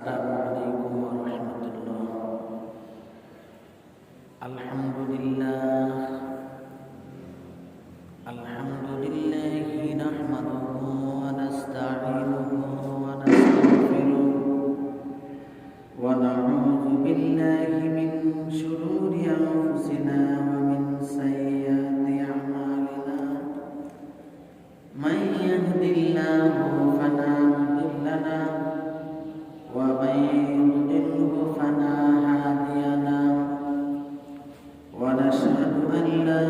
Assalamualaikum warahmatullah. Alhamdulillah. Alhamdulillahi nahmaduhu wa nasta'inuhu wa nastaghfiruh wa na'udzu billahi min shururi anfusina wa min sayyiati a'malina. Man yahdihillahu fala mudilla lahu ومن يضلله فلا هادي له ونشهد أن لا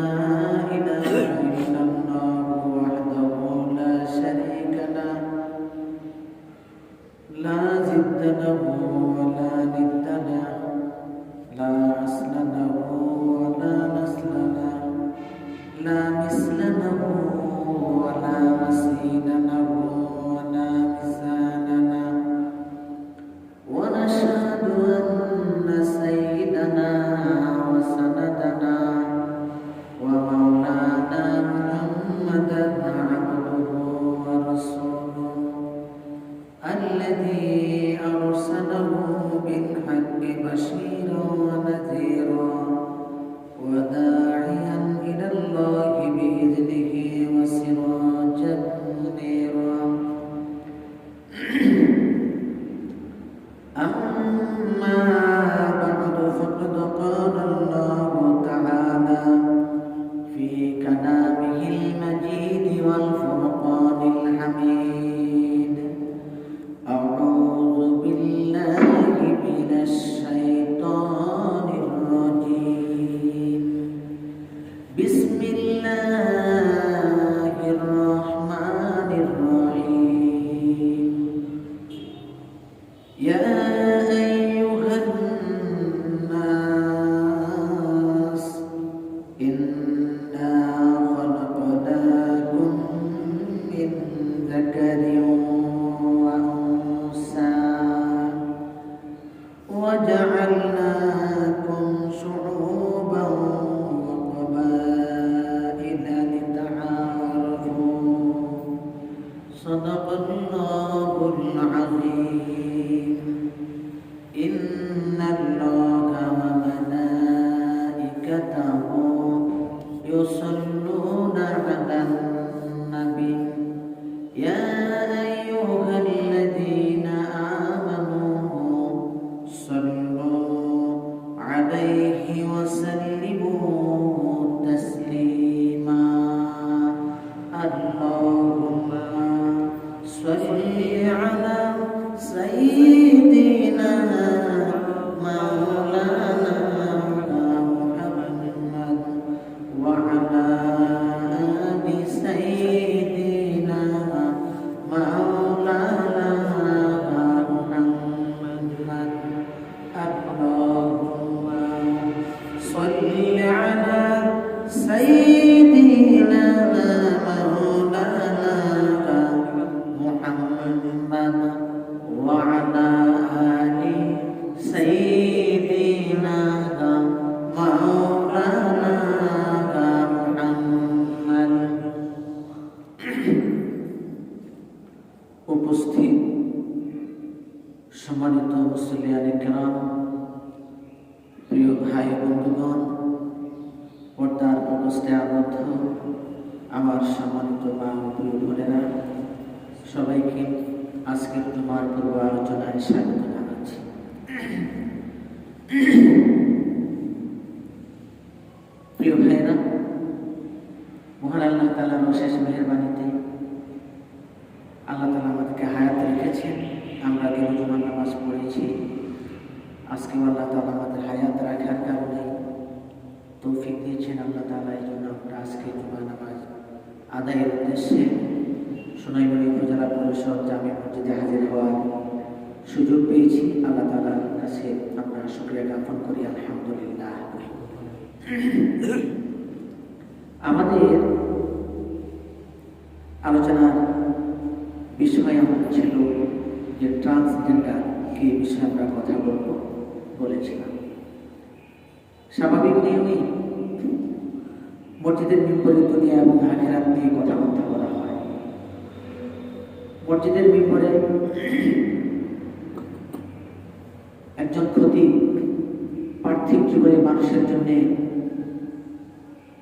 إله إلا الله وحده لا شريك له لا ضد له ولا ند له لا أصل له ولا نسل له لا مثل له ولا مثيل له ولا مثال له ونشهد أن سيدنا وسندنا ومولانا محمدا عبده ورسوله الذي أرسله بالحق بشيرا ونذيرا وداعيا إلى الله بإذنه وسراجا منيرا. أما بعد فقد قال الله تعالى في كلامه المجيد والفرقان الحميد: أعوذ بالله من الشيطان الرجيم. بسم الله الرحمن الرحيم. يا أيها الناس إنا خلقناكم من ذكر وأنثى وجعلناكم شعوبا وقبائل لتعارفوا. صدق الله العظيم. إن الله وملائكته يصلون على النبي يا أيها الذين آمنوا صلوا عليه وسلموا تسليما. اللهم صل على سيدنا مولانا محمد وعلى آل سيدنا مولانا محمد. اللهم صل على سيدنا مولانا محمد وعلى آل سيدنا مولانا محمد. উপস্থিত সম্মানিত মুসলিয়ানে কেরাম, প্রিয় ভাই বন্ধুগণ, পর্দার প্রকোষ্ঠে আবদ্ধ আমার সম্মানিত মা ও প্রিয় বোনেরা, সবাইকে আজকের জুমার পূর্ব আলোচনায় স্বাগত জানাচ্ছি। প্রিয় ভাইরা, মহান আল্লাহ তাআলার অশেষ মেহেরবানিতে আল্লাহ তাআলা আমাদেরকে হায়াত রেখেছেন। আমরা গেল জুমার নামাজ পড়েছি। আজকে আল্লাহ তাআলা আমাদের হায়াত রাখার কারণে তৌফিক দিয়েছেন আল্লাহ তাআলা। এই জন্য আমরা আজকে জুমার নামাজ আদায়ের উদ্দেশ্যে সোনাইমুড়ি উপজেলা পরিষদ জামে মসজিদে হাজির হওয়ার সুযোগ পেয়েছি। আল্লাহ তাআলার কাছে আমরা শুকরিয়া জ্ঞাপন করি, আলহামদুলিল্লাহ। আমাদের আলোচনার বিষয় ছিল যে ট্রান্সজেন্ডার কি বিষয়ে আমরা কথা বলেছিলাম। স্বাভাবিক নিয়মেই মসজিদের মিম্বরে দুনিয়া এবং আখিরাত নিয়ে কথাবার্তা বলা হয়। মসজিদের মিম্বরে একজন খতিব পার্থিব জীবনে মানুষের জন্য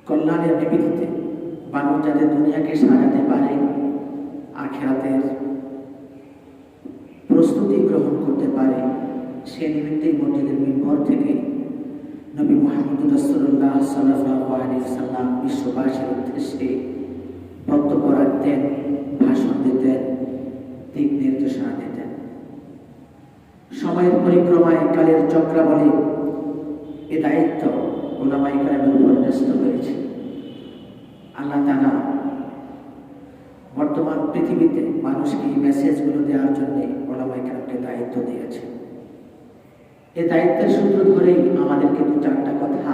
কল্যাণের নিমিত্তে মানুষ যাতে দুনিয়াকে সাজাতে পারে, আখিরাতের প্রস্তুতি গ্রহণ করতে পারে, সে নিমিত্তেই মসজিদের মিম্বর থেকে নবী মুহাম্মদ রাসূলুল্লাহ সাল্লাল্লাহু আলাইহি ওয়াসাল্লাম বিশ্ববাসীর উদ্দেশ্যে বক্তব্য রাখতেন, ভাষণ দিতেন, দিক নির্দেশনা দিতেন। সময়ের পরিক্রমায়, কালের চক্রাবলী এ দায়িত্ব উলামায়ে কেরামের উপর ন্যস্ত হয়েছে। আল্লাহ তাআলা বর্তমান পৃথিবীতে মানুষকে এই মেসেজগুলো দেওয়ার জন্য উলামায়ে কেরামকে দায়িত্ব দিয়েছে। এই দায়িত্বের সূত্র ধরেই আমাদেরকে দু চারটা কথা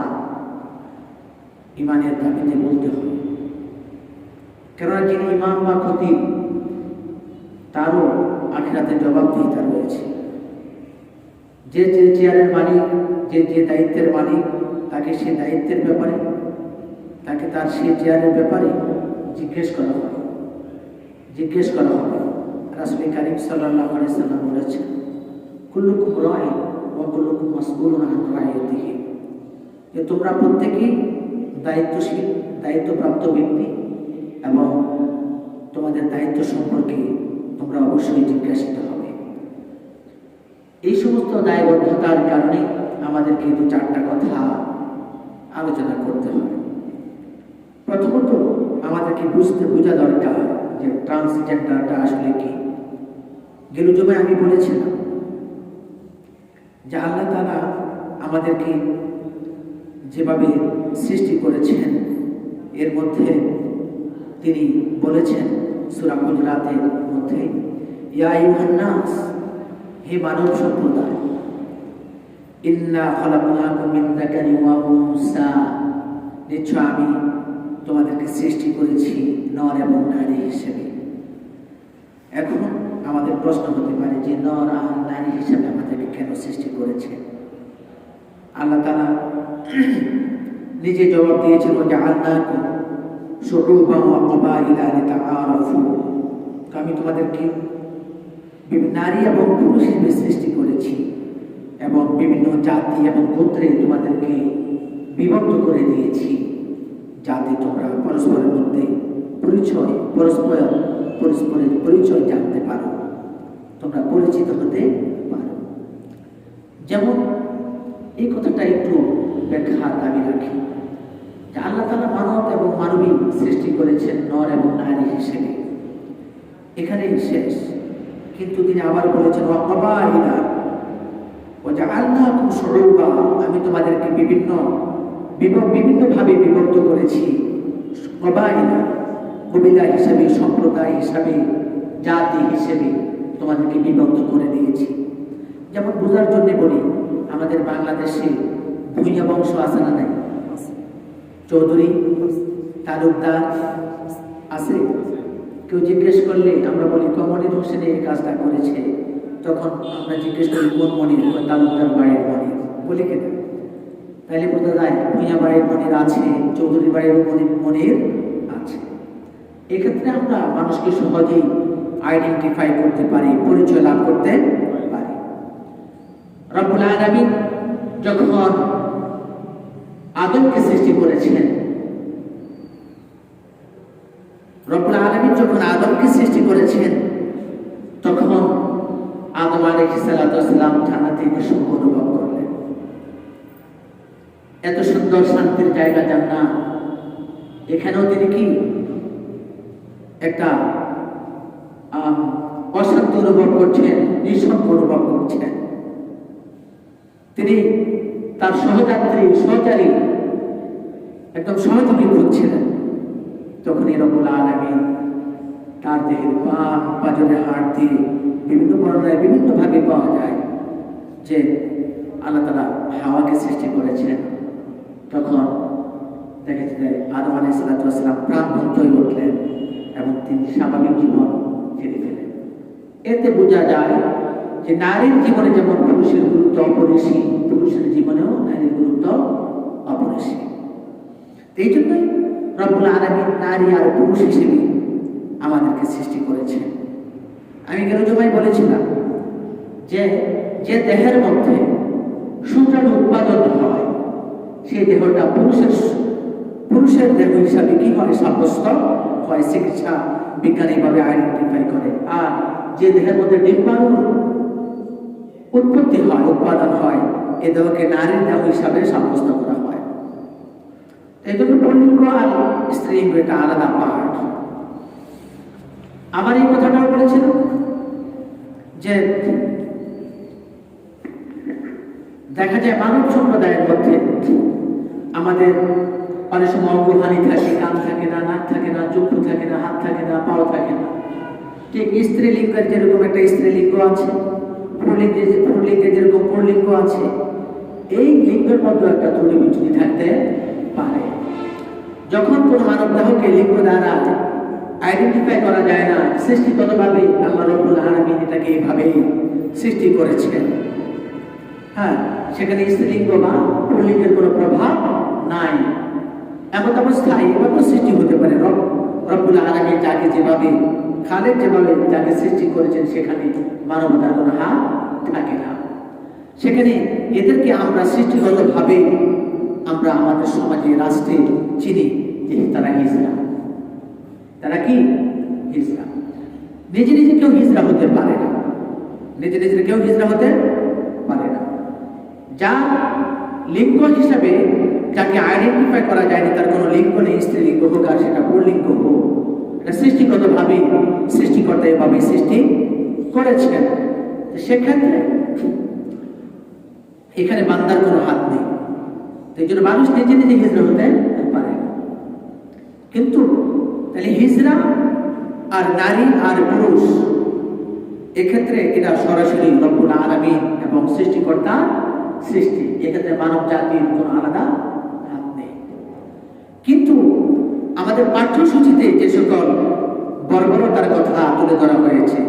ইমানের দাবিতে বলতে হবে। কেননা যিনি ইমাম বা খতিব, তারও আখিরাতে জবাবদিহিতা রয়েছে। যে যে চেয়ারের মালিক, যে যে দায়িত্বের মালিক, তাকে সে দায়িত্বের ব্যাপারে, তাকে তার সে চেয়ারের ব্যাপারে জিজ্ঞেস করা হবে। রাসূল কারীম সাল্লাল্লাহু আলাইহি ওয়াসাল্লাম বলেছেন, কুল্লুকুম রাঈন ওয়া কুল্লুকুম মাসউলুন আন রাঈয়াতিহি, যে তোমরা প্রত্যেকেই দায়িত্বশীল, দায়িত্বপ্রাপ্ত ব্যক্তি এবং তোমাদের দায়িত্ব সম্পর্কে তোমরা অবশ্যই জিজ্ঞাসিত হবে। এই সমস্ত দায়বদ্ধতার কারণে আমাদেরকে দু চারটা কথা আলোচনা করতে হবে। প্রথমত আমাদেরকে বোঝা দরকার যে ট্রান্সজেন্ডারটা আসলে কি। গেল জুমায় আমি বলেছিলাম যে আল্লাহ তাআলা আমাদেরকে যেভাবে সৃষ্টি করেছেন, এর মধ্যে তিনি বলেছেন সূরা হুজুরাতের মধ্যে, ইয়া আইয়ুহান নাস, হে মানব সম্প্রদায়, ইন্না খালাকনাকুম মিন যাকারিন ওয়া উনসা, নিশ্চয় আমি তোমাদেরকে সৃষ্টি করেছি নর এবং নারী হিসেবে। এখন আমাদের প্রশ্ন হতে পারে যে নর আর নারী হিসেবে আমাদেরকে কেন সৃষ্টি করেছে? আল্লাহ তাআলা নিজে জবাব দিয়েছেন, ওয়াজআলনাকুম শুউবান ওয়া ক্বাবাইলা লিতাআরাফু, আমি তোমাদেরকে নারী এবং পুরুষ হিসেবে সৃষ্টি করেছি এবং বিভিন্ন জাতি এবং গোত্রে তোমাদেরকে বিভক্ত করে দিয়েছি, যাতে তোমরা পরস্পরের মধ্যে পরস্পরের পরিচয় জানতে পারো, তোমরা পরিচিত হতে পারো। যেমন এই কথাটা একটু ব্যাখ্যার দাবি রাখি যে আল্লাহ তাআলা মানব এবং মানবী সৃষ্টি করেছেন নর এবং নারী হিসেবে, এখানেই শেষ। কিন্তু তিনি আবার বলেছেন ওয়া ক্বাবাইলা ওয়াজআলনাকুম শুউবা, আমি তোমাদেরকে বিভিন্নভাবে বিভক্ত করেছি। কবিলা হিসেবে, সম্প্রদায় হিসাবে, জাতি হিসেবে তোমাদেরকে বিভক্ত করে দিয়েছি। যেমন বোঝার জন্য বলি, আমাদের বাংলাদেশে ভূঁইয়া বংশ আছে না নাই? চৌধুরী, তালুকদার আছে। কেউ জিজ্ঞেস করলে আমরা বলি কমনির হোসেন এই কাজটা করেছে, তখন আমরা জিজ্ঞেস করি কোন মনির? তালুকদার বাড়ির মনির। বলি কেন? তাইলে বোঝা যায় ভূঁইয়া বাড়ির মনির আছে, চৌধুরী বাড়ির মনির আছে। এক্ষেত্রে আমরা মানুষকে সহজেই আইডেন্টিফাই করতে পারি, পরিচয় লাভ করতে পারি। রব্বুল আলামিন যখন আদমকে সৃষ্টি করেছিলেন, তখন আদম আলাইহিস সালাম জান্নাতে সুখ অনুভব করলেন। এত সুন্দর শান্তির জায়গা জান্নাত, এখানেও তিনি কি একটা অশান্তি অনুভব করছেন, নিঃসঙ্গ অনুভব করছেন। তিনি তার সহচারী একদম সহযোগী খুঁজছিলেন। তখনই রব্বুল আলামিন তার দেহের পাজরে হাড় দিয়ে বিভিন্ন বর্ণনায় বিভিন্নভাবে পাওয়া যায় যে আল্লাহ তাআলা হাওয়াকে সৃষ্টি করেছেন। তখন দেখা যায় আদম আলাইহিস সালাম প্রাণবন্ত হয়ে উঠলেন এবং তিনি স্বাভাবিক জীবন ছেড়ে ফেলেন। এতে বোঝা যায় যে নারীর জীবনে যেমন পুরুষের গুরুত্ব অপরিসীম, পুরুষের জীবনেও নারীর গুরুত্ব অপরিসীম। এই জন্যই রব্বুল আলামিন নারী আর পুরুষ হিসেবে আমাদেরকে সৃষ্টি করেছেন। আমি গেল জমায় বলেছিলাম যে দেহের মধ্যে শুক্রাণু উৎপাদন হয়, সেই দেহটা পুরুষের দেহ হিসাবে কি হয় সাব্যস্ত হয়, চিকিৎসা বিজ্ঞান এইভাবে আইডেন্টিফাই করে। আর যে দেহের মধ্যে ডিম্বাণু উৎপত্তি হয়, উৎপাদন হয়, এ দেহকে নারীর দেহ হিসাবে সাব্যস্ত করা হয়। এই জন্য পুল্লিঙ্গ আর স্ত্রীলিঙ্গ এটা আলাদা পার্ট। আমার এই কথাটাও বলেছিল যে দেখা যায় মানব সম্প্রদায়ের মধ্যে আমাদের অনেক সময় অঙ্গহানি থাকে, কান থাকে না, নাক থাকে না, চক্ষু থাকে না, হাত থাকে না, পাও থাকে না। ঠিক স্ত্রীলিঙ্গের যেরকম একটা স্ত্রীলিঙ্গ আছে, পুল্লিঙ্গের যেরকম পুল্লিঙ্গ আছে, এই লিঙ্গের মধ্যে একটা ত্রুটি বিচ্যুতি থাকতে পারে। যখন কোনো মানব দেহকে লিঙ্গ দ্বারা আইডেন্টিফাই করা যায় না, সৃষ্টিগতভাবে আল্লাহ রাব্বুল আলামিন এটাকে এইভাবে সৃষ্টি করেছেন। হ্যাঁ, সেখানে স্ত্রীলিঙ্গ বা পুল্লিঙ্গের কোনো প্রভাব নাই। এমন অবস্থায় এভাবে সৃষ্টি হতে পারে। রব্বুল আলামিন যাকে যেভাবে খালেক যেভাবে যাকে সৃষ্টি করেছেন, সেখানে মানবতার কোনো হাত থাকে না। সেখানে এদেরকে আমরা সৃষ্টিগতভাবে আমরা আমাদের সমাজে, রাষ্ট্রে চিনি যে তারা হিজড়া। তারা কি হিজড়া? নিজে নিজে কেউ হিজড়া হতে পারে না, নিজে নিজে কেউ হিজড়া হতে পারে না। যা লিঙ্গ হিসাবে যাকে আইডেন্টিফাই করা যায়নি, তার কোনো লিঙ্গ নেই, স্ত্রীলিঙ্গ হোক আর সেটা পুল্লিঙ্গ হোক, এটা সৃষ্টিগতভাবে সৃষ্টিকর্তা এভাবে সৃষ্টি করেছেন। সেক্ষেত্রে এখানে বান্দার কোনো হাত নেই। এই জন্য মানুষ নিজে নিজে হিজড়া হতে পারে না। কিন্তু তাহলে হিজড়া আর নারী আর পুরুষ, এক্ষেত্রে এটা সরাসরি রব্বুল আলামিন এবং সৃষ্টিকর্তা সৃষ্টি, এক্ষেত্রে মানব জাতির কোনো আলাদা হাত নেই। কিন্তু আমাদের পাঠ্যসূচিতে যে সকল বর্বরতার কথা তুলে ধরা হয়েছে,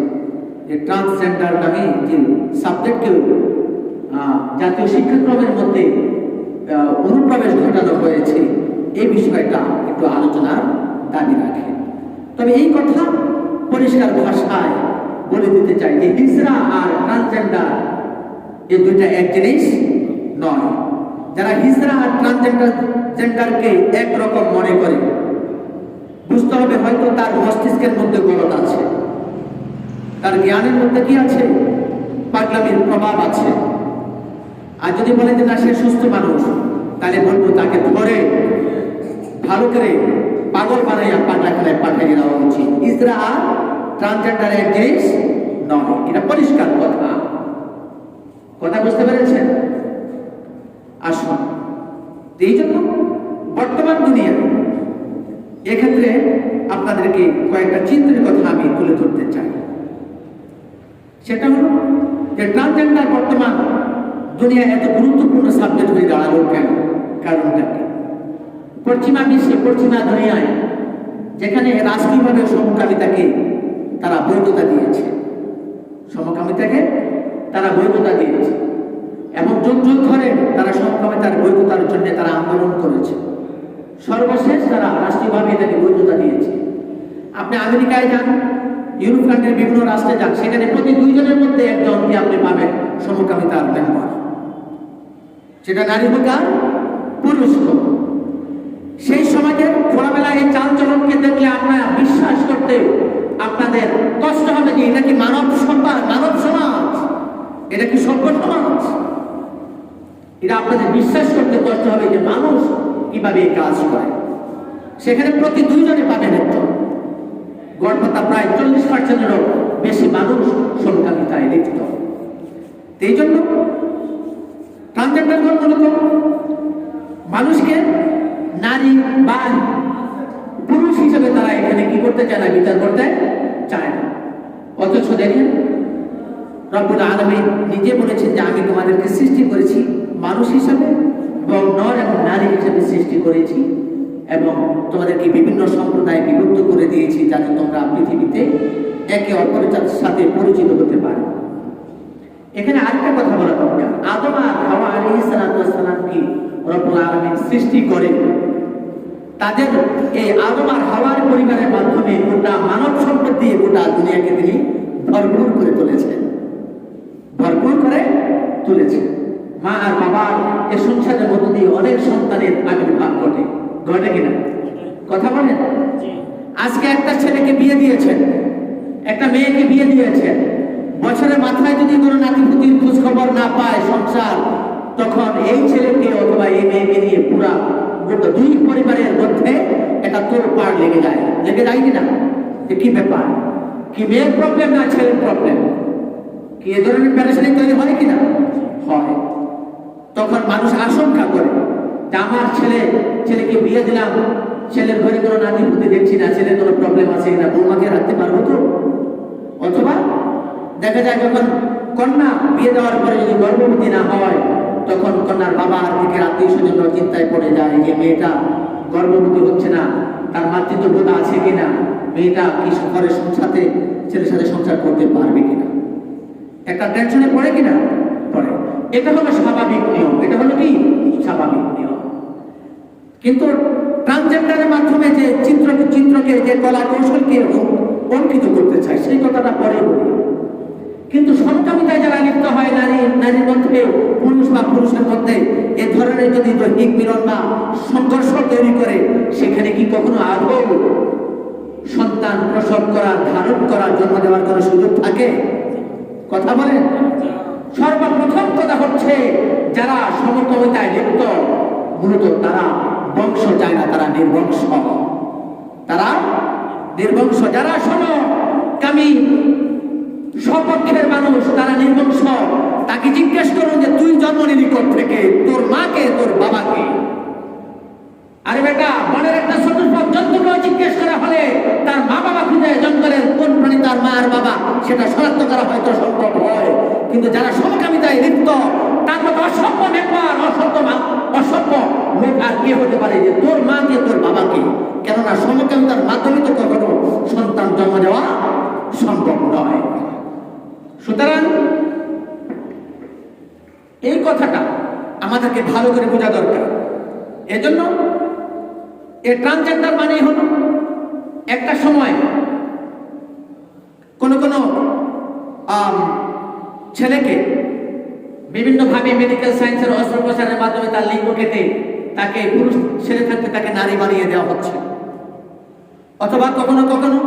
যে ট্রান্সজেন্ডার নামে যে সাবজেক্টকেও জাতীয় শিক্ষাক্রমের মধ্যে অনুপ্রবেশ ঘটানো হয়েছে, এই বিষয়টা একটু আলোচনার দাবি রাখে। তবে এই কথা পরিষ্কার ভাষায় বলে দিতে চাই যে হিজড়া আর ট্রান্সজেন্ডার এই দুইটা এক জিনিস নয়। যারা হিজড়া আর ট্রান্সজেন্ডারকে একরকম মনে করে, বুঝতে হবে হয়তো তার মস্তিষ্কের মধ্যে গলদ আছে, তার জ্ঞানের মধ্যে কি আছে, পাগলামির প্রভাব আছে। আর যদি বলে যে না সে সুস্থ মানুষ, তাহলে বলবো তাকে ধরে ভালো করে পাগল বানাইয়া পাগলাখানায় পাঠিয়ে দেওয়া উচিত। হিজড়া আর ট্রান্সজেন্ডার এক জিনিস নয়, এটা পরিষ্কার কথা। কথা বুঝতে পেরেছেন? আসুন, এই জন্য বর্তমান দুনিয়া এক্ষেত্রে আপনাদেরকে কয়েকটা চিন্তার কথা আমি তুলে ধরতে চাই। সেটা হলো যে ট্রান্সজেন্ডার বর্তমান দুনিয়া এত গুরুত্বপূর্ণ সাবজেক্ট হয়ে দাঁড়ালো কেন? কারণটা কি? পশ্চিমা বিশ্বে, পশ্চিমা দুনিয়ায় যেখানে রাষ্ট্রীয়ভাবে সমকামিতাকে তারা বৈধতা দিয়েছে, সমকামিতাকে তারা বৈধতা দিয়েছে এবং যুগ যুগ ধরে তারা সমকামিতার বৈধতার জন্য তারা আন্দোলন করেছে। সর্বশেষ তারা রাষ্ট্রীয়ভাবে এটাকে বৈধতা দিয়েছে। আপনি আমেরিকায় যান, ইউরোপ কান্ট্রির বিভিন্ন রাষ্ট্রে যান, সেখানে প্রতি 2 জনের মধ্যে একজনকে আপনি পাবেন সমকামিতার মেম্বার, সেটা নারী হোক আর পুরুষ হোক। সেই সমাজের খোলামেলা এই চালচলনকে দেখলে আপনারা বিশ্বাস করতে আপনাদের কষ্ট হবে যে এটা কি মানব সমাজ, এটা কি সভ্য সমাজ? এটা আপনাদের বিশ্বাস করতে কষ্ট হবে যে মানুষ কিভাবে এই কাজ করে। সেখানে প্রতি 2 জনে পাবেন একজন। গড়পাতা প্রায় 40%-এরও বেশি মানুষ সমকামিতায় লিপ্ত। এই জন্য ট্রান্সজেন্ডার মূলত মানুষকে নারী বা পুরুষ হিসেবে তারা এখানে কি করতে চায় না, বিচার করতে চায় না। অথচ দেখেন রব্বুল আলামিন নিজে বলেছেন যে আমি তোমাদেরকে সৃষ্টি করেছি মানুষ হিসাবে এবং নর এবং নারী হিসেবে সৃষ্টি করেছি এবং তোমাদেরকে বিভিন্ন সম্প্রদায়ে বিভক্ত করে দিয়েছি যাতে তোমরা পৃথিবীতে একে অপরের সাথে পরিচিত হতে পারো। এখানে আরেকটা কথা বলা দরকার, আদম আর হাওয়া আলাইহিস সালামকে রব্বুল আলামিন সৃষ্টি করে তাদের এই আদম আর হাওয়ার পরিবারের মাধ্যমে গোটা মানব সম্পদ দিয়ে গোটা দুনিয়াকে তিনি ভরপুর করে তুলেছেন, ভরপুর করে তুলেছেন। মা আর বাবার এই সংসারের মধ্য দিয়ে অনেক সন্তানের আবির্ভাব ঘটে, ঘটে কিনা কথা বলেন? আজকে একটা ছেলেকে বিয়ে দিয়েছেন, একটা মেয়েকে বিয়ে দিয়েছেন, বছরের মাথায় যদি কোনো নাতিপুতির খোঁজ খবর না পায় সংসার, তখন এই ছেলেকে অথবা এই মেয়েকে নিয়ে পুরা গোটা দুই পরিবারের মধ্যে একটা তোড়পাড় লেগে যায় কিনা? কি ব্যাপার, কি মেয়ের প্রবলেম না ছেলের প্রবলেম, কি এ ধরনের প্যারেশানি তৈরি হয় কিনা? হয়। তখন মানুষ আশঙ্কা করে যে আমার ছেলেকে বিয়ে দিলাম, ছেলের ঘরে কোনো নাতিপুতি দেখছি না, ছেলের কোনো প্রবলেম আছে কিনা, বৌমাকে রাখতে পারবো তো? অথবা দেখা যায় যখন কন্যা বিয়ে দেওয়ার পরে যদি গর্ভবতী না হয়, তখন কন্যার বাবা আর দিকে আত্মীয় স্বজন চিন্তায় পড়ে যায় যে মেয়েটা গর্ভবতী হচ্ছে না, তার মাতৃত্ববোধ আছে কিনা, মেয়েটা কি ঘরের সাথে ছেলের সাথে সংসার করতে পারবে কিনা, একটা টেনশনে পড়ে কিনা? পড়ে। এটা হলো স্বাভাবিক নিয়ম, এটা হলো কি স্বাভাবিক নিয়ম। কিন্তু ট্রান্সজেন্ডারের মাধ্যমে যে চিত্রকে যে কলা কৌশলকে অঙ্কিত করতে চায় সেই কথাটা পরে বলি। কিন্তু সমকামিতায় যারা লিপ্ত হয়, নারীর মধ্যে পুরুষ বা পুরুষের মধ্যে এ ধরনের যদি দৈহিক মিলন বা সংঘর্ষ তৈরি করে, সেখানে কি কখনো আদৌ সন্তান প্রসব করা, ধারণ করা, জন্ম দেওয়ার কোনো সুযোগ থাকে? কথা বলেন। সর্বপ্রথম কথা হচ্ছে যারা সমকামিতায় লিপ্ত মূলত তারা বংশ চায় না, তারা নির্বংশ। যারা সমকামী স্বপক্ষের মানুষ, তারা নির্বংশ। তাকে জিজ্ঞেস করুন যে তুই জন্ম নিলি থেকে, তোর মাকে, তোর বাবাকে। আরে বেটা, বনের একটা চতুষ্পদ জন্তুকেও জিজ্ঞেস করা হলে তার মা বাবা খুঁজে জঙ্গলের কোন প্রাণী তার মা আর বাবা সেটা শনাক্ত করা হয়তো সম্ভব হয়। কিন্তু যারা সমকামিতায় লিপ্ত, তার মতো অসভ্য ব্যাপার, অসভ্য লোক আর কে হতে পারে যে তোর মাকে, তোর বাবাকে? কেননা সমকামিতার মাধ্যমে তো কখনো সন্তান জন্ম দেওয়া সম্ভব নয়। সুতরাং এই কথাটা আমাদেরকে ভালো করে বোঝা দরকার। এজন্য এই ট্রান্সজেন্ডার মানে হলো একটা সময় কোন ছেলেকে বিভিন্নভাবে মেডিকেল সায়েন্সের অস্ত্রোপচারের মাধ্যমে তার লিঙ্গ কেটে তাকে পুরুষ ছেলে থাকতে তাকে নারী বানিয়ে দেওয়া হচ্ছে। অথবা কখনো কখনো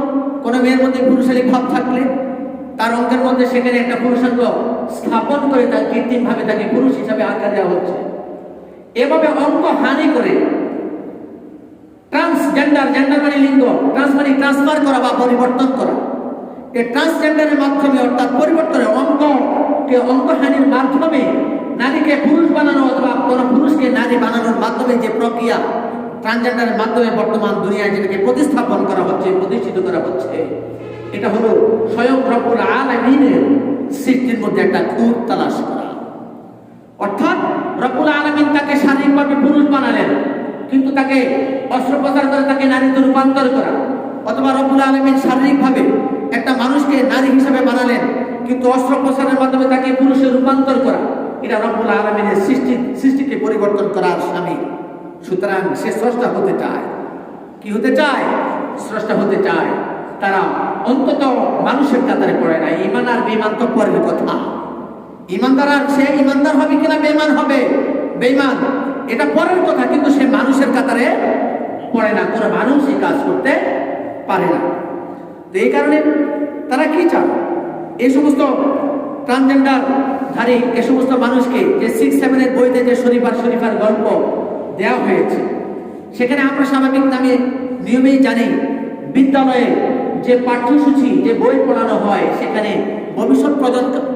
কোনো মেয়ের মধ্যে পুরুষালী ভাব থাকলে তার অঙ্গের মধ্যে সেখানে একটা পুরুষাঙ্গ স্থাপন করে তার কৃত্রিমভাবে তাকে পুরুষ হিসাবে আখ্যা দেওয়া হচ্ছে। এভাবে অঙ্গ হানি করে ট্রান্সজেন্ডার, জেন্ডার মানে লিঙ্গ, ট্রান্স মানে ট্রান্সফার করা বা পরিবর্তন করা। এই ট্রান্সজেন্ডারের মাধ্যমে অর্থাৎ পরিবর্তনের অঙ্গহানির মাধ্যমে নারীকে পুরুষ বানানো অথবা কোনো পুরুষকে নারী বানানোর মাধ্যমে যে প্রক্রিয়া ট্রান্সজেন্ডারের মাধ্যমে বর্তমান দুনিয়ায় যেটাকে প্রতিস্থাপন করা হচ্ছে, প্রতিষ্ঠিত করা হচ্ছে, এটা হলো স্বয়ং রব্বুল আলামিনের সৃষ্টির মধ্যে একটা খুঁত তালাশ করা। অর্থাৎ রব্বুল আলামিন তাকে শারীরিকভাবে পুরুষ বানালেন, কিন্তু তাকে অস্ত্রোপচার করে তাকে নারীতে রূপান্তর করা। অথবা রব্বুল আলামিন শারীরিকভাবে একটা মানুষকে নারী হিসেবে বানালেন, কিন্তু অস্ত্রোপচারের মাধ্যমে তাকে পুরুষে রূপান্তর করা। এটা রব্বুল আলামিনের সৃষ্টিকে পরিবর্তন করার শামিল। সুতরাং সে স্রষ্টা হতে চায়। কি হতে চায়? স্রষ্টা হতে চায়। তারা অন্তত মানুষের কাতারে পড়ে না। ঈমান আর বেঈমান তো পরের কথা। ঈমানদার আর সে ঈমানদার হবে কিনা বেঈমান হবে, বেঈমান এটা পরের কথা, কিন্তু সে মানুষের কাতারে পড়ে না। কোনো মানুষ এই কাজ করতে পারে না। তো এই কারণে তারা কি চায়? এই সমস্ত ট্রান্সজেন্ডার ধারী এ সমস্ত মানুষকে যে 6-7 বইতে যে শরীফার গল্প দেওয়া হয়েছে, সেখানে আমরা স্বাভাবিক নিয়মেই জানি বিদ্যালয়ে যে পাঠ্যসূচি, যে বই পড়ানো হয়, সেখানে ভবিষ্যৎ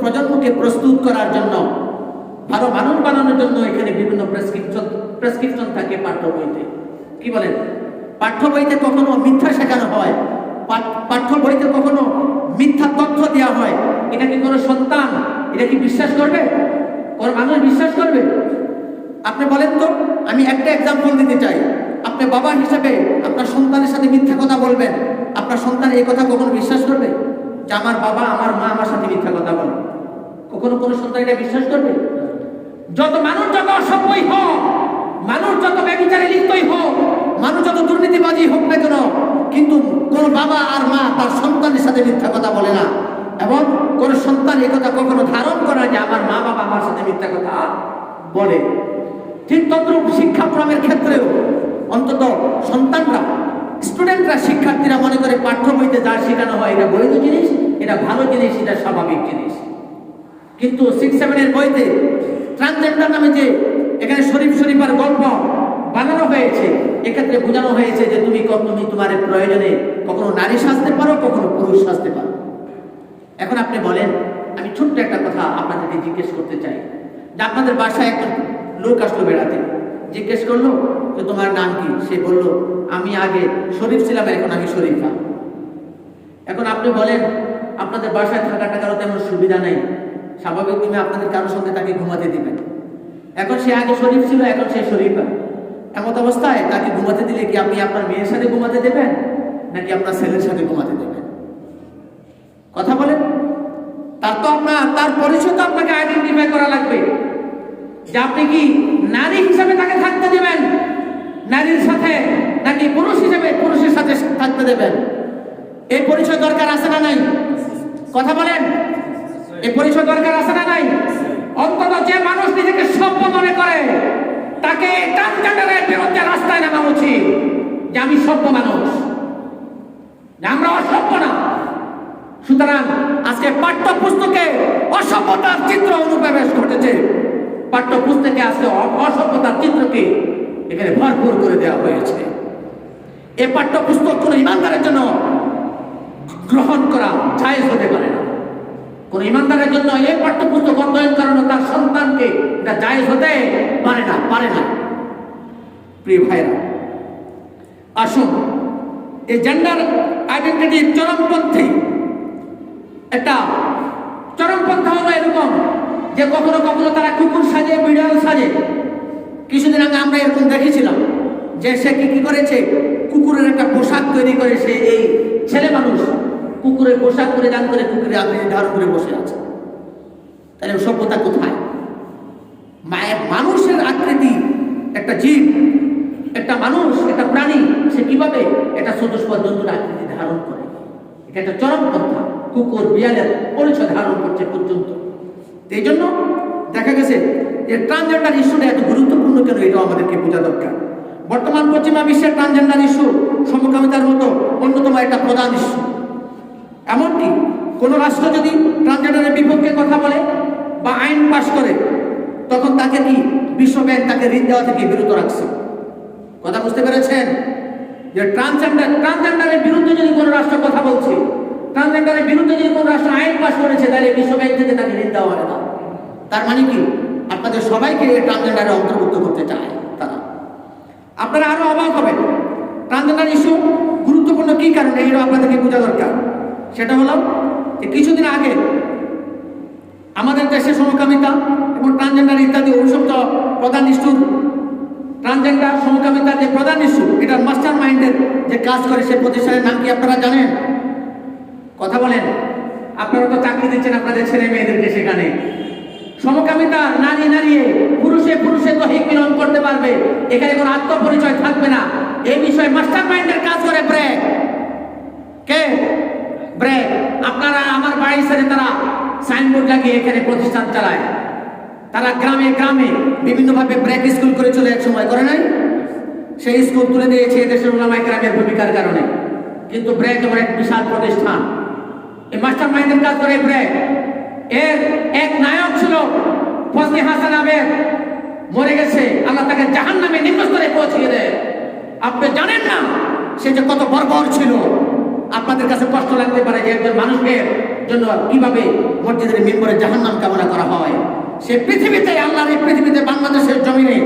প্রজন্মকে প্রস্তুত করার জন্য, ভালো মানুষ বানানোর জন্য এখানে বিভিন্ন প্রেসক্রিপশন থাকে পাঠ্য বইতে। কি বলেন? পাঠ্য বইতে কখনো মিথ্যা শেখানো হয়, পাঠ্য বইতে কখনো মিথ্যা তথ্য দেওয়া হয়। এটা কি কোনো সন্তান এটা কি বিশ্বাস করবে? কোন মানুষ বিশ্বাস করবে? আপনি বলেন তো, আমি একটা এক্সাম্পল দিতে চাই। আপনি বাবা হিসাবে আপনার সন্তানের সাথে মিথ্যা কথা বলবেন, আপনার সন্তান এই কথা কখনো বিশ্বাস করবে যে আমার বাবা, আমার মা আমার সাথে মিথ্যা কথা বলে? কখনো কোনো সন্তান এটা বিশ্বাস করবে? যত মানুষ যত অসভ্যই হোক, মানুষ যত ব্যভিচারে লিপ্তই হোক, মানুষ যত দুর্নীতিবাজি হোক না কেন, কিন্তু কোন বাবা আর মা তার সন্তানের সাথে মিথ্যা কথা বলে না। এবং কোন সন্তান এই কথা কখনো ধারণ করে যে আমার মা বাবা আমার সাথে মিথ্যা কথা বলে, ঠিক তদ্রূপ শিক্ষাক্রমের ক্ষেত্রেও অন্তত সন্তানরা, স্টুডেন্টরা, শিক্ষার্থীরা মনে করে পাঠ্য বইতে যা শেখানো হয় এটা বৈধ জিনিস, এটা ভালো জিনিস, এটা স্বাভাবিক জিনিস। কিন্তু 6-7 বইতে ট্রান্সজেন্ডার নামে যে এখানে শরীফ শরীফার গল্প বানানো হয়েছে, এক্ষেত্রে বোঝানো হয়েছে যে তুমি তোমার প্রয়োজনে কখনো নারী সাজতে পারো, কখনো পুরুষ সাজতে পারো। এখন আপনি বলেন, আমি ছোট্ট একটা কথা আপনাদেরকে জিজ্ঞেস করতে চাই, যে আপনাদের বাসায় একটা লোক আসলো বেড়াতে, জিজ্ঞেস করলো যে তোমার নাম কি? সে বলল আমি আগে শরীফ ছিলাম, এখন আমি শরীফা। এখন আপনি বলেন, আপনাদের বাসায় থাকাটা কারো তেমন সুবিধা নেই, স্বাভাবিক তুমি আপনাদের কারোর সঙ্গে তাকে ঘুমাতে দিবেন। এখন সে আগে শরীফ ছিল, এখন সে শরীফা। এমন অবস্থায় তাকে ঘুমাতে দিলে কি আপনি আপনার মেয়ের সাথে ঘুমাতে দেবেন, নাকি আপনার ছেলের সাথে ঘুমাতে দেবেন? কথা বলেন। তার পরিচয় তো আপনাকে আইডেন্টিফাই করা লাগবে, যে আপনি কি নারী হিসাবে তাকে থাকতে দেবেন নারীর সাথে, নাকি পুরুষ হিসেবে পুরুষের সাথে থাকতে দেবেন। এই পরিচয় দরকার আছে না নাই? কথা বলেন, এই পরিচয় দরকার আছে না নাই? অন্তত যে মানুষ নিজেকে সভ্য মনে করে তাকে ট্রান্সজেন্ডারের বিরুদ্ধে রাস্তায় নামা উচিত, যে আমি সভ্য মানুষ, আমরা অসভ্য না। সুতরাং আজকে পাঠ্যপুস্তকে অসভ্যতার চিত্র অনুপ্রবেশ ঘটেছে। পাঠ্যপুস্তকে আজকে অসভ্যতার চিত্রকে এখানে ভরপুর করে দেওয়া হয়েছে। এই পাঠ্যপুস্তক কোন ইমানদারের জন্য গ্রহণ করা জায়েজ হতে পারে না। কোন ইমানদারের জন্য এই পাঠ্যপুস্তক অধ্যয়ন করানো তার সন্তানকে এটা জায়েজ হতে পারে না। প্রিয় ভাইরা, আসুন, এই জেন্ডার আইডেন্টিটি চরমপন্থী একটা চরমপন্থা হলো এরকম যে কখনো কখনো তারা কুকুর সাজে, বিড়াল সাজে। কিছুদিন আগে আমরা এরকম দেখেছিলাম যে সে কি করেছে, কুকুরের একটা পোশাক তৈরি করে সে, এই ছেলে মানুষ কুকুরের পোশাক পরিধান করে কুকুরের আকৃতি ধারণ করে বসে আছে। তাহলে সভ্যতা কোথায়? মানুষের আকৃতি, একটা জীব, একটা মানুষ, একটা প্রাণী, সে কিভাবে একটা চতুষ্পদ জন্তুর আকৃতি ধারণ করে? এটা একটা চরমপন্থা। কুকুর বিড়ালের পরিচয় ধারণ করছে পর্যন্ত। এই জন্য দেখা গেছে যে ট্রান্সজেন্ডার ইস্যুটা এত গুরুত্বপূর্ণ কেন, এটাও আমাদেরকে বোঝা দরকার। বর্তমান পশ্চিমা বিশ্বের ট্রান্সজেন্ডার ইস্যু সমকামিতার মতো অন্যতম একটা প্রধান ইস্যু। এমনকি কোন রাষ্ট্র যদি ট্রান্সজেন্ডারের বিপক্ষে কথা বলে বা আইন পাশ করে, তখন তাকে কি বিশ্ব ব্যাংক তাকে ঋণ দেওয়া থেকে বিরত রাখছে। কথা বুঝতে পেরেছেন? যে ট্রান্সজেন্ডারের বিরুদ্ধে যদি কোনো রাষ্ট্র কথা বলছে, ট্রান্সজেন্ডারের বিরুদ্ধে যদি কোনো রাষ্ট্র আইন পাশ করেছে, তাহলে বিশ্ব ব্যাংক থেকে তাকে ঋণ দেওয়া হয় না। তার মানে কি আপনাদের সবাইকে ট্রান্সজেন্ডারে অন্তর্ভুক্ত করতে চায় তারা। আপনারা আরো অবাক হবেন। ট্রান্সজেন্ডার ইস্যু গুরুত্বপূর্ণ কি কারণে, এটা আপনাদেরকে বোঝা দরকার। সেটা হলো যে কিছুদিন আগে আমাদের দেশে সমকামিতা এবং ট্রান্সজেন্ডার ইত্যাদি অভিযুক্ত প্রধান ইস্যুর, ট্রান্সজেন্ডার সমকামিতার যে প্রধান ইস্যু, এটা মাস্টার মাইন্ডের যে কাজ করে সে প্রতিষ্ঠানের নাম কি আপনারা জানেন? কথা বলেন। আপনারা তো চাকরি দিচ্ছেন আপনাদের ছেলে মেয়েদেরকে, সেখানে সমকামিতা নারী পুরুষে দৈহিক মিলন করতে পারবে, এখানে কোনো আত্মপরিচয় থাকবে না। এই বিষয়ে মাস্টার মাইন্ডের কাজ করে ব্র্যাক। কে? ব্র্যাক। আপনারা আমার বাড়ির সাথে তারা সাইনবোর্ড লাগিয়ে এখানে প্রতিষ্ঠান চালায়। তারা গ্রামে গ্রামে বিভিন্নভাবে ব্র্যাক স্কুল করে চলে, এক সময় করে নাই? সেই স্কুল তুলে দিয়েছে এদেশের উলামায়ে কেরামের ভূমিকার কারণে। কিন্তু ব্র্যাক এমন এক বিশাল প্রতিষ্ঠান, এই মাস্টার মাইন্ডের কাজ করে ব্র্যাক। এর এক নায়ক ছিল ফজলি হাসান আবেদ, মরে গেছে, আল্লাহ তাকে জাহান্নামে নিম্নস্তরে পৌঁছিয়ে দেয়। আপনি জানেন না সে যে কত বর্বর ছিল। আপনাদের কাছে কষ্ট লাগতে পারে যে একজন মানুষের জন্য কিভাবে মসজিদের মিম্বরে জাহান্নাম কামনা করা হয়। সে পৃথিবীতে, আল্লাহর এই পৃথিবীতে, বাংলাদেশের জমিনে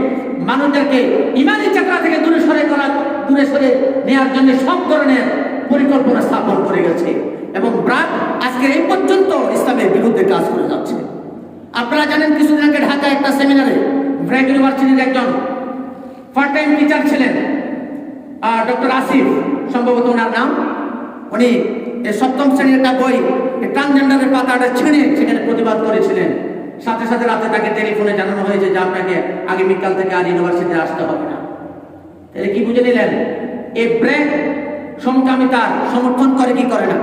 মানুষদেরকে ইমানি চেতনা থেকে দূরে সরে নেওয়ার জন্য সব ধরনের পরিকল্পনা স্থাপন করে গেছে এবং ব্র্যাক আজকে এই পর্যন্ত ইসলামের বিরুদ্ধে কাজ করে যাচ্ছে। আপনারা জানেন কিছুদিন আগে ঢাকায় একটা সেমিনারে ব্র্যাক ইউনিভার্সিটির একজন পার্ট টাইম টিচার ছিলেন, ডক্টর আসিফ সম্ভবত ওনার নাম। উনি সপ্তম শ্রেণীর একটা বই ট্রান্সজেন্ডারের পাতাটা ছিঁড়ে সেখানে প্রতিবাদ করেছিলেন। সাথে সাথে রাতে তাকে টেলিফোনে জানানো হয়েছে যে আপনাকে আগামীকাল থেকে আর ইউনিভার্সিটিতে আসতে হবে না। তাহলে কি বুঝে নিলেন? এই ব্র্যাক সমকামিতার সমর্থন করে কি করে না?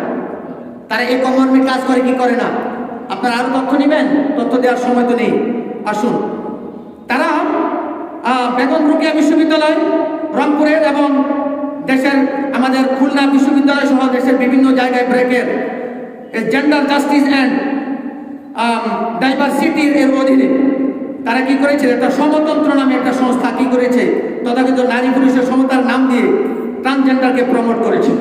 তারা এই কর্মের কাজ করে কি করে না? আপনারা আরো তথ্য নেবেন, তথ্য দেওয়ার সময় তো নেই। আসুন, তারা বেগম রোকেয়া বিশ্ববিদ্যালয় রংপুরের এবং দেশের আমাদের খুলনা বিশ্ববিদ্যালয় সহ দেশের বিভিন্ন জায়গায় ব্রেকের জেন্ডার জাস্টিস অ্যান্ড ডাইভার্সিটির এর অধীনে তারা কি করেছে, একটা সমতন্ত্র নামে একটা সংস্থা কি করেছে, তথাকথিত নারী পুরুষের সমতার নাম দিয়ে ট্রান্সজেন্ডারকে প্রমোট করেছিল।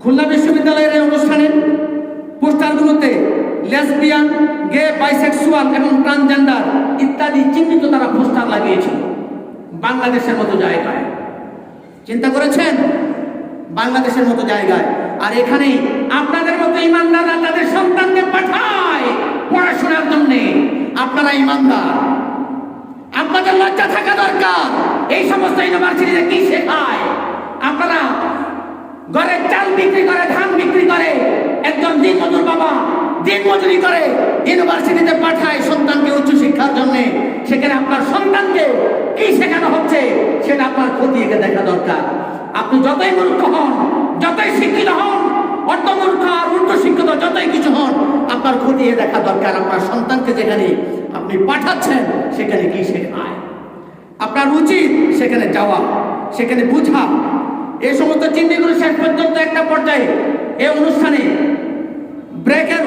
খুলনা বিশ্ববিদ্যালয়ের এই অনুষ্ঠানে পোস্টারগুলোতে লেসবিয়ান, গে, বাইসেক্সুয়াল এবং ট্রান্সজেন্ডার ইত্যাদি চিহ্নিত তারা পোস্টার লাগিয়েছিল বাংলাদেশের মতো জায়গায়। চিন্তা করেছেন, বাংলাদেশের মতো জায়গায়। আর এখানে আপনাদের মতো ইমানদাররা তাদের সন্তানকে পাঠায় পড়াশোনার জন্য। আপনারা ইমানদার, আপনাদের লজ্জা থাকা দরকার। এই সমস্ত ইউনিভার্সিটিতে কি শেখায়? আপনারা ঘরে চাল বিক্রি করে, ধান বিক্রি করে, একজন দিনমজুর বাবা দিনমজুরি করে ইউনিভার্সিটিতে পাঠায় সন্তানকে উচ্চ শিক্ষার জন্য। সেখানে আপনার সন্তানকে কি শেখানো হচ্ছে সেটা আপনার খতিয়ে দেখা দরকার। আপনি যতই মূর্খ হন, যতই শিক্ষিত হন, অর্ধমূর্খ আর উচ্চ শিক্ষিত যতই কিছু হন, আপনার খতিয়ে দেখা দরকার আপনার সন্তানকে যেখানে আপনি পাঠাচ্ছেন সেখানে কি শেখায়। আপনার উচিত সেখানে যাওয়া, সেখানে বুঝা। এই সমস্ত চিন্তাগুলো শেষ পর্যন্ত একটা পর্যায়ে এই অনুষ্ঠানে ব্রেকের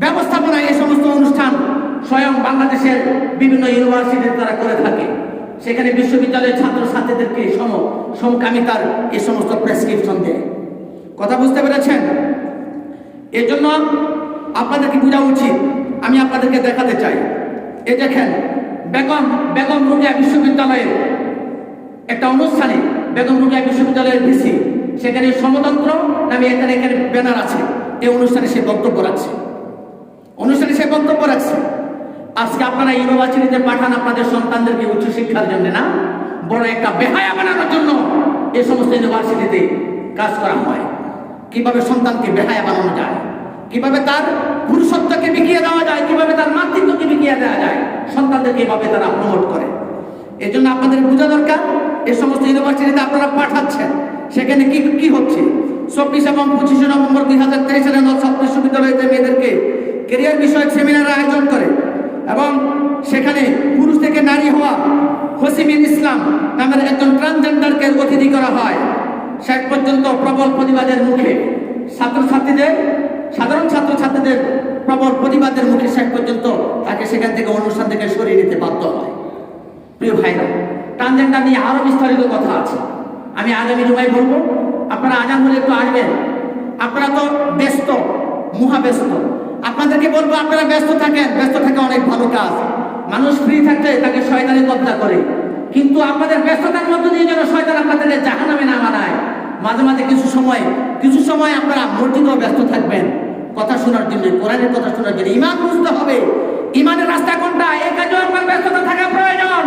ব্যবস্থাপনা, এই সমস্ত অনুষ্ঠান স্বয়ং বাংলাদেশের বিভিন্ন ইউনিভার্সিটি তারা করে থাকে। সেখানে বিশ্ববিদ্যালয়ের ছাত্রছাত্রীদেরকে সমকামিতার এই সমস্ত প্রেসক্রিপশন দেয়। কথা বুঝতে পেরেছেন? এর জন্য আপনাদেরকে বোঝা উচিত। আমি আপনাদেরকে দেখাতে চাই, এই দেখেন বেগম রোকেয়া বিশ্ববিদ্যালয়ের একটা অনুষ্ঠানে বেগম রোকেয়া বিশ্ববিদ্যালয়ের ভিসি সেখানে সমতন্ত্র নামে এখানে ব্যানার আছে। এই অনুষ্ঠানে সে বক্তব্য রাখছে, আজকে আপনারা ইউনিভার্সিটিতে পাঠান আপনাদের সন্তানদেরকে উচ্চশিক্ষার জন্য না, বড় একটা বেহায়া বানানোর জন্য এই সমস্ত ইউনিভার্সিটিতে কাজ করা হয়। কিভাবে সন্তানকে বেহায়া বানানো যায়, কিভাবে তার পুরুষত্বকে বিকিয়ে দেওয়া যায়, কিভাবে তার মাতৃত্বকে বিকিয়ে দেওয়া যায়, সন্তানদেরকে এভাবে তারা প্রমোট করে। এই জন্য আপনাদের বোঝা দরকার, এই সমস্ত ইউনিভার্সিটিতে আপনারা পাঠাচ্ছেন সেখানে কি কি হচ্ছে। 24 এবং 25 নভেম্বর 2023 সালে নলছাদ বিশ্ববিদ্যালয়তে মেয়েদেরকে ক্যারিয়ার বিষয়ক সেমিনার আয়োজন করে এবং সেখানে পুরুষ থেকে নারী হওয়া হসিমিন ইসলাম নামের একজন ট্রান্সজেন্ডারকে অতিথি করা হয়। শেষ পর্যন্ত প্রবল প্রতিবাদের মুখে সাধারণ ছাত্রছাত্রীদের প্রবল প্রতিবাদের মুখে শেষ পর্যন্ত তাকে সেখান থেকে অনুষ্ঠান থেকে সরিয়ে নিতে বাধ্য হয়। প্রিয় ভাইরা, ট্রান্সজেন্ডার নিয়ে আরো বিস্তারিত কথা আছে, আমি আগামী জুমায় বলবো। আপনারা আজান বলে একটু আসবেন। আপনারা তো ব্যস্ত, মহাব্যস্ত। আপনাদেরকে বলবো আপনারা ব্যস্ত থাকেন, ব্যস্ত থাকে অনেক ভালো কাজ। মানুষ ফ্রি থাকতে তাকে শয়তানি কব্জা করে, কিন্তু আপনাদের ব্যস্ততার মধ্যে দিয়ে যেন শয়তান আপনাদেরকে জাহান্নামে না বানায়। মাঝে মাঝে কিছু সময় আপনারা মসজিদেও ব্যস্ত থাকবেন কথা শোনার জন্য, কোরআনের কথা শোনার জন্য। ইমান বুঝতে হবে, ইমানের রাস্তা কোনটা, এই কাজেও আপনার ব্যস্ততা থাকা প্রয়োজন।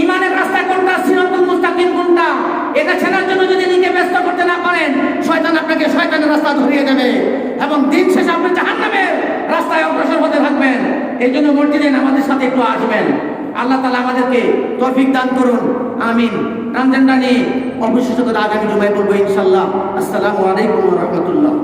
ইমানের রাস্তা কোনটা, সিরাতুল মুস্তাকিম কোনটা, এটা ছেড়ার জন্য যদি নিজে ব্যস্ত করতে না পারেন, শয়তান আপনাকে শয়তানের রাস্তা ধরিয়ে দেবে এবং দিন শেষে আপনি জাহান্নামের রাস্তায় অগ্রসর হতে থাকবেন। এই জন্য মসজিদে নামাজের সাথে একটু আসবেন। আল্লাহ তাআলা আমাদেরকে তৌফিক দান করুন, আমিন। ট্রান্সজেন্ডার নিয়ে অবশিষ্ট আগামী জুমায় বলবো ইনশাআল্লাহ। আসসালামু আলাইকুম ওয়া রাহমাতুল্লাহ।